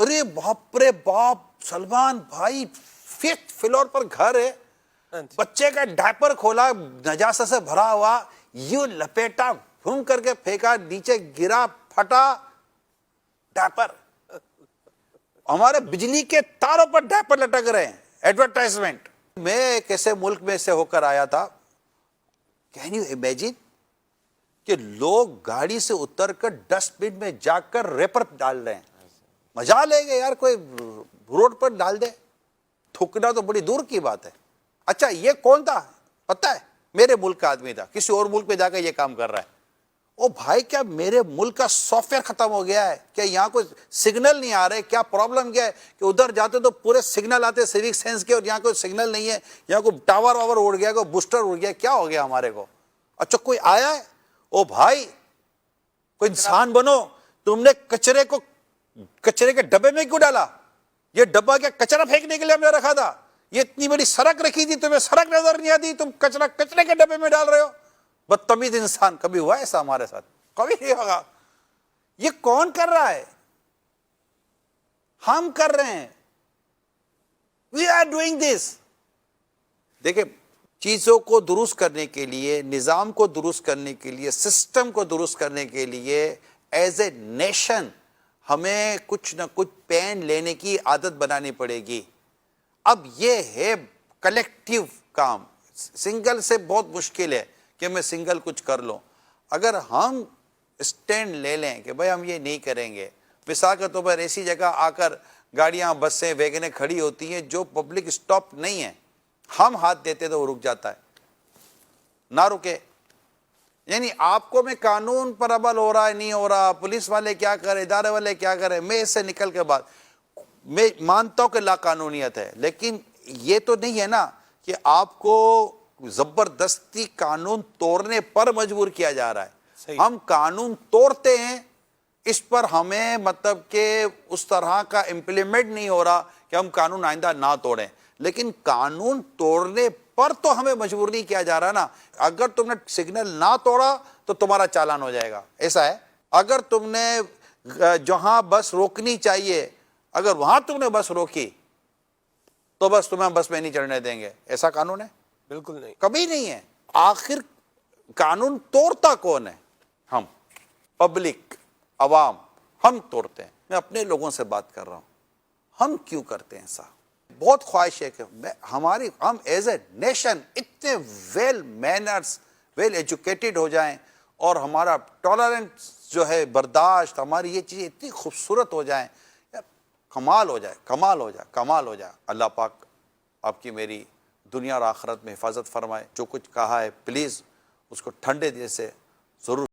ارے باپ رے باپ، سلمان بھائی 5th فلور پر گھر ہے، بچے کا ڈائپر کھولا نجاست سے بھرا ہوا، یوں لپیٹا، گھوم کر کے پھینکا، نیچے گرا، پھٹا ڈائپر. ہمارے بجلی کے تاروں پر ڈائپر لٹک رہے ہیں. ایڈورٹائزمنٹ. میں ایک ایسے ملک میں سے ہو کر آیا تھا، کین یو امیجن کہ لوگ گاڑی سے اتر کر ڈسٹ بن میں جا کر ریپر ڈال رہے ہیں. مزہ لے گے یار، کوئی روڈ پر ڈال دے، تھوکنا تو بڑی دور کی بات ہے. اچھا یہ کون تھا پتہ ہے؟ میرے ملک کا آدمی تھا، کسی اور ملک میں جا کر یہ کام کر رہا ہے. او بھائی کیا میرے ملک کا سافٹ ویئر ختم ہو گیا ہے؟ کیا یہاں کوئی سگنل نہیں آ رہے؟ کیا پرابلم کیا ہے کہ ادھر جاتے تو پورے سگنل آتے سیوک سینس کے، اور یہاں کوئی سگنل نہیں ہے، یہاں کوئی ٹاور واور اڑ گیا، کوئی بوسٹر اڑ گیا، کیا ہو گیا ہمارے کو؟ اچھا کوئی آیا ہے؟ او بھائی کوئی انسان بنو. تم نے کچرے کو کچرے کے ڈبے میں کیوں ڈالا؟ یہ ڈبہ کیا کچرا پھینکنے کے لیے ہم نے رکھا تھا؟ یہ اتنی بڑی سڑک رکھی تھی، تمہیں سڑک نظر نہیں آتی، تم کچرا کچرے کے ڈبے میں ڈال رہے ہو. بدتمیز انسان. کبھی ہوا ایسا ہمارے ساتھ؟ کبھی نہیں ہوگا. یہ کون کر رہا ہے؟ ہم کر رہے ہیں. We are doing this. دیکھیں، چیزوں کو درست کرنے کے لیے، نظام کو درست کرنے کے لیے، سسٹم کو درست کرنے کے لیے ایز اے نیشن ہمیں کچھ نہ کچھ پین لینے کی عادت بنانی پڑے گی. اب یہ ہے کلیکٹیو کام. سنگل سے بہت مشکل ہے کہ میں سنگل کچھ کر لوں. اگر ہم اسٹینڈ لے لیں کہ بھائی ہم یہ نہیں کریں گے. مثال کے طور پر ایسی جگہ آ کر گاڑیاں، بسیں، ویگنیں کھڑی ہوتی ہیں جو پبلک اسٹاپ نہیں ہیں، ہم ہاتھ دیتے تو وہ رک جاتا ہے. نہ رکے. یعنی آپ کو میں قانون پر عمل ہو رہا ہے نہیں ہو رہا، پولیس والے کیا کریں، ادارے والے کیا کریں، میں اس سے نکل کے بعد میں مانتا ہوں کہ لا قانونیت ہے، لیکن یہ تو نہیں ہے نا کہ آپ کو زبردستی قانون توڑنے پر مجبور کیا جا رہا ہے. ہم قانون توڑتے ہیں، اس پر ہمیں مطلب کہ اس طرح کا امپلیمنٹ نہیں ہو رہا کہ ہم قانون آئندہ نہ توڑیں، لیکن قانون توڑنے پر تو ہمیں مجبور نہیں کیا جا رہا نا. اگر تم نے سگنل نہ توڑا تو تمہارا چالان ہو جائے گا. ایسا ہے. اگر تم نے جہاں بس روکنی چاہیے، اگر وہاں تم نے بس روکی تو بس تمہیں بس میں نہیں چڑھنے دیں گے. ایسا قانون ہے؟ بالکل نہیں، کبھی نہیں ہے. آخر قانون توڑتا کون ہے؟ ہم، پبلک، عوام. ہم توڑتے ہیں. میں اپنے لوگوں سے بات کر رہا ہوں. ہم کیوں کرتے ہیں ایسا؟ بہت خواہش ہے کہ ہم ایز اے نیشن اتنے ویل مینرز، ویل ایجوکیٹڈ ہو جائیں، اور ہمارا ٹالرنس جو ہے، برداشت، ہماری یہ چیزیں اتنی خوبصورت ہو جائیں، کمال ہو جائے، کمال ہو جائے، کمال ہو جائے. اللہ پاک آپ کی میری دنیا اور آخرت میں حفاظت فرمائے. جو کچھ کہا ہے پلیز اس کو ٹھنڈے دل سے ضرور